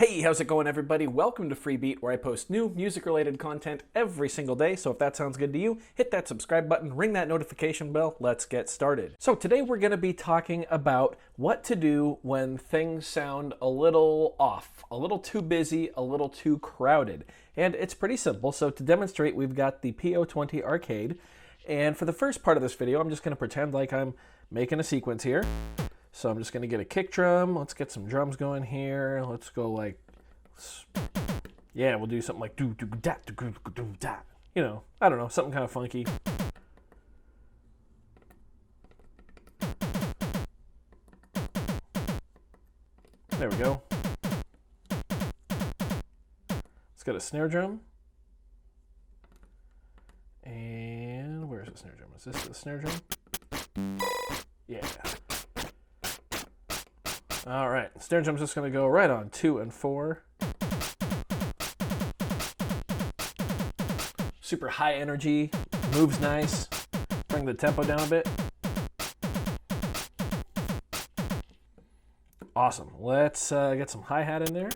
Hey, how's it going, everybody? Welcome to Freebeat, where I post new music-related content every single day. So if that sounds good to you, hit that subscribe button, ring that notification bell. Let's get started. So today we're going to be talking about what to do when things sound a little off, a little too busy, a little too crowded. And it's pretty simple. So to demonstrate, we've got the PO20 arcade. And for the first part of this video, I'm just going to pretend like I'm making a sequence here. So I'm just going to get a kick drum. Let's get some drums going here. Let's go like, yeah, we'll do something like do do da do do do da. You know, I don't know, something kind of funky. There we go. Let's get a snare drum. And where's the snare drum? Is this the snare drum? Yeah. All right, snare drum's just going to go right on 2 and 4. Super high energy, moves nice. Bring the tempo down a bit. Awesome. Let's get some hi-hat in there.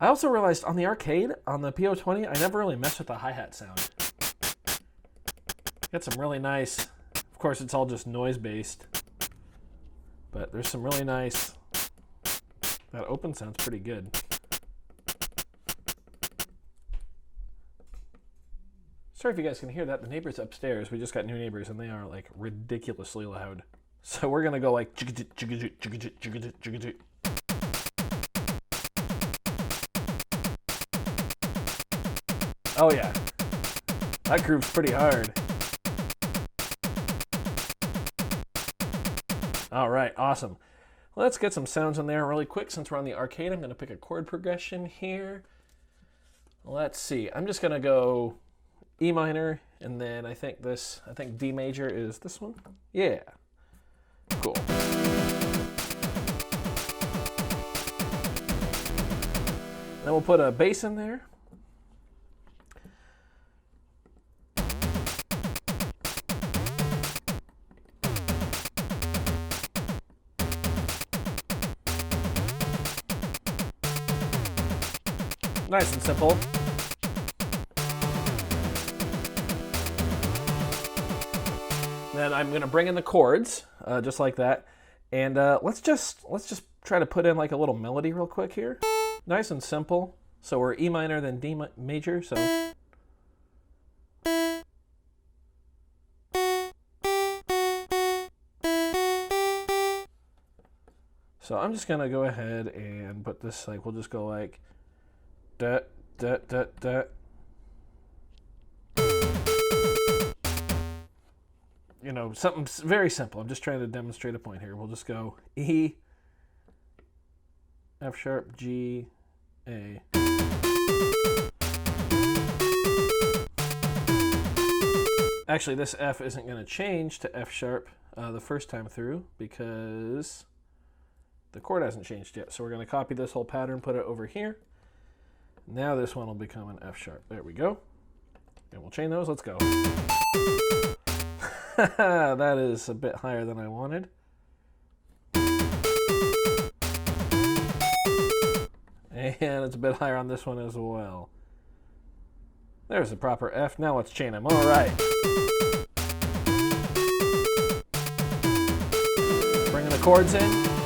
I also realized on the arcade, on the PO20, I never really messed with the hi-hat sound. Got some really nice, of course it's all just noise-based. But there's some really nice, that open sounds pretty good. Sorry if you guys can hear that. The neighbors upstairs, we just got new neighbors and they are like ridiculously loud. So we're gonna go like oh yeah, that groove's pretty hard. All right, awesome. Let's get some sounds in there really quick. Since we're on the arcade, I'm going to pick a chord progression here. Let's see. I'm just going to go E minor, and then I think D major is this one. Yeah. Cool. Then we'll put a bass in there. Nice and simple. Then I'm going to bring in the chords, just like that. And let's just try to put in like a little melody real quick here. Nice and simple. So we're E minor, then D major. So I'm just going to go ahead and put this like, we'll just go like da da da da. You know, something very simple. I'm just trying to demonstrate a point here. We'll just go E, F sharp, G, A. Actually, this F isn't going to change to F sharp the first time through because the chord hasn't changed yet. So we're going to copy this whole pattern, put it over here. Now this one will become an F sharp. There we go. And we'll chain those. Let's go. That is a bit higher than I wanted. And it's a bit higher on this one as well. There's the proper F. Now let's chain them. All right. Bringing the chords in.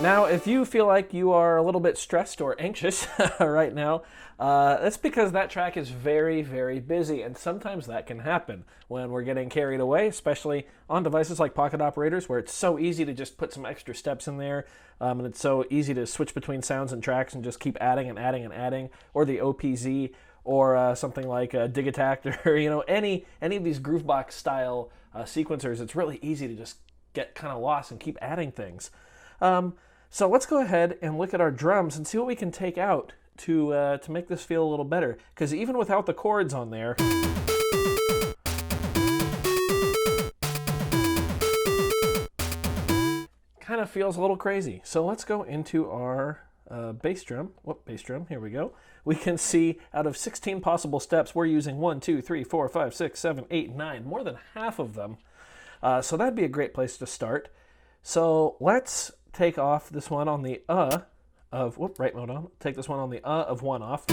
Now, if you feel like you are a little bit stressed or anxious right now, that's because that track is very, very busy, and sometimes that can happen when we're getting carried away, especially on devices like pocket operators, where it's so easy to just put some extra steps in there, and it's so easy to switch between sounds and tracks and just keep adding and adding and adding, or the OPZ, or something like Dig Attack, or any of these Groovebox style sequencers. It's really easy to just get kind of lost and keep adding things. So let's go ahead and look at our drums and see what we can take out to make this feel a little better. Because even without the chords on there, kind of feels a little crazy. So let's go into our bass drum, here we go. We can see out of 16 possible steps, we're using 1, 2, 3, 4, 5, 6, 7, 8, 9, more than half of them. So that'd be a great place to start. So let's take off this one on the of, right mode on. Take this one on the of 1 off.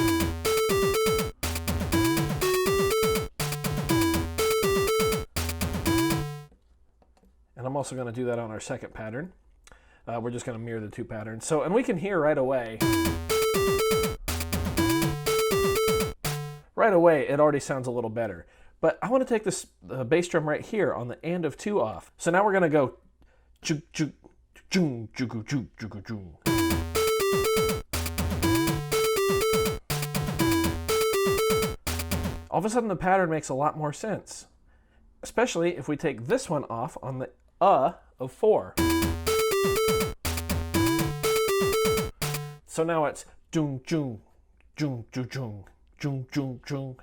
And I'm also going to do that on our second pattern. We're just going to mirror the two patterns. So, and we can hear right away, it already sounds a little better. But I want to take this bass drum right here on the and of 2 off. So now we're going to go choo choo choo choo choo choo choo. All of a sudden the pattern makes a lot more sense, especially if we take this one off on the of 4. So now it's jung jung jung jung jung jung jung jung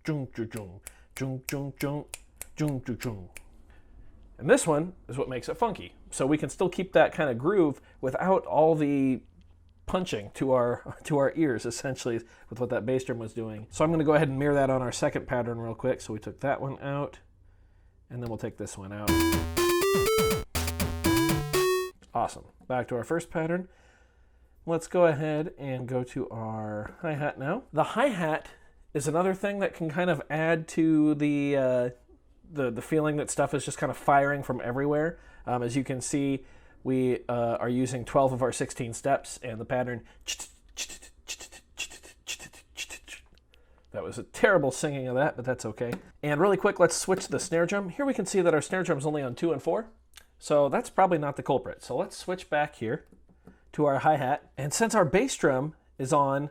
jung jung jung jung jung jung jung jung. And this one is what makes it funky. So we can still keep that kind of groove without all the punching to our ears, essentially, with what that bass drum was doing. So I'm going to go ahead and mirror that on our second pattern real quick. So we took that one out, and then we'll take this one out. Awesome. Back to our first pattern. Let's go ahead and go to our hi-hat now. The hi-hat is another thing that can kind of add to the feeling that stuff is just kind of firing from everywhere. As you can see, we are using 12 of our 16 steps, and the pattern. That was a terrible singing of that, but that's okay. And really quick, let's switch to the snare drum. Here we can see that our snare drum is only on 2 and 4, so that's probably not the culprit. So let's switch back here to our hi-hat. And since our bass drum is on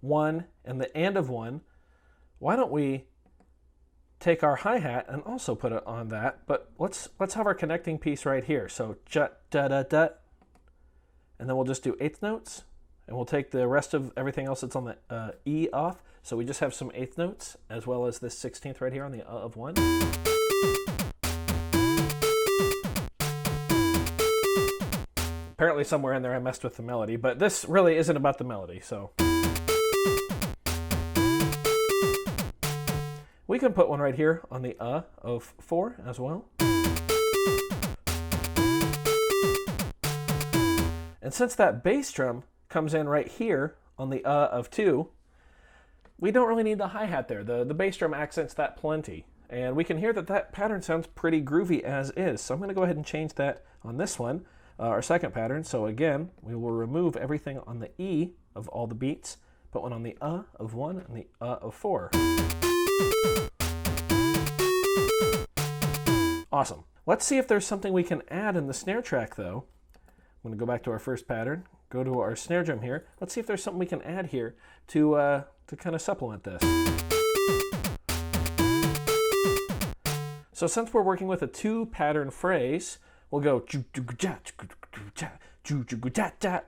1 and the and of 1, why don't we take our hi-hat and also put it on that, but let's have our connecting piece right here. So jut da da da, and then we'll just do eighth notes, and we'll take the rest of everything else that's on the E off. So we just have some eighth notes as well as this 16th right here on the of 1. Apparently somewhere in there I messed with the melody, but this really isn't about the melody, so. We can put one right here on the of 4 as well. And since that bass drum comes in right here on the of 2, we don't really need the hi-hat there. The bass drum accents that plenty. And we can hear that that pattern sounds pretty groovy as is. So I'm going to go ahead and change that on this one, our second pattern. So again, we will remove everything on the E of all the beats, put one on the of 1 and the of 4. Awesome. Let's see if there's something we can add in the snare track, though. I'm going to go back to our first pattern, go to our snare drum here. Let's see if there's something we can add here to kind of supplement this. So since we're working with a 2-pattern phrase, we'll go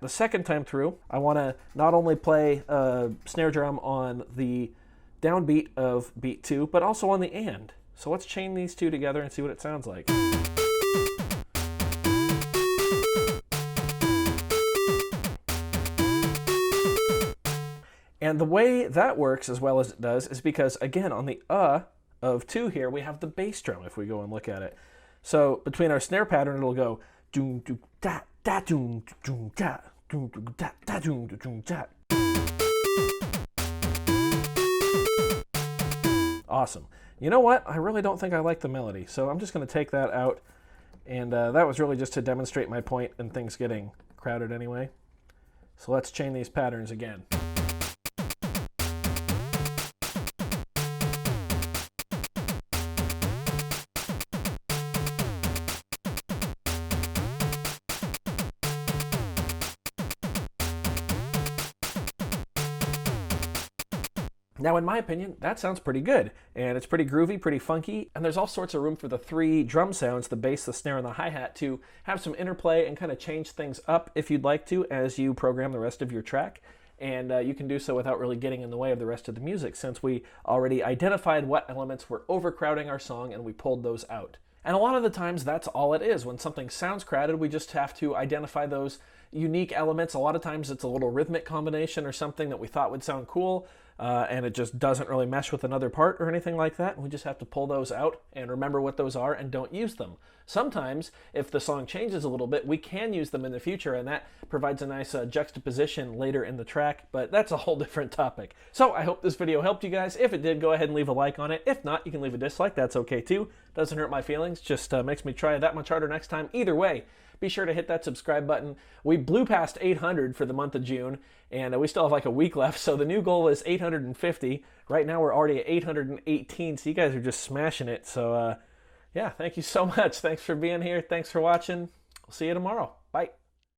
the second time through. I want to not only play a snare drum on the downbeat of beat 2, but also on the and. So let's chain these two together and see what it sounds like. And the way that works as well as it does is because, again, on the of 2 here, we have the bass drum if we go and look at it. So between our snare pattern, it'll go doom doom da da doom doom da doom doom da da doom doom da. Awesome. You know what? I really don't think I like the melody, so I'm just going to take that out. And that was really just to demonstrate my point and things getting crowded anyway. So let's chain these patterns again. Now, in my opinion, that sounds pretty good, and it's pretty groovy, pretty funky, and there's all sorts of room for the 3 drum sounds, the bass, the snare, and the hi-hat, to have some interplay and kind of change things up if you'd like to as you program the rest of your track. And you can do so without really getting in the way of the rest of the music, since we already identified what elements were overcrowding our song and we pulled those out. And a lot of the times that's all it is. When something sounds crowded, we just have to identify those unique elements. A lot of times it's a little rhythmic combination or something that we thought would sound cool, and it just doesn't really mesh with another part or anything like that. And we just have to pull those out and remember what those are and don't use them. Sometimes, if the song changes a little bit, we can use them in the future, and that provides a nice juxtaposition later in the track, but that's a whole different topic. So I hope this video helped you guys. If it did, go ahead and leave a like on it. If not, you can leave a dislike. That's okay too. Doesn't hurt my feelings, just makes me try that much harder next time. Either way, be sure to hit that subscribe button. We blew past 800 for the month of June, and we still have like a week left, so the new goal is 850. Right now we're already at 818, so you guys are just smashing it. So yeah, thank you so much. Thanks for being here. Thanks for watching. We'll see you tomorrow. Bye.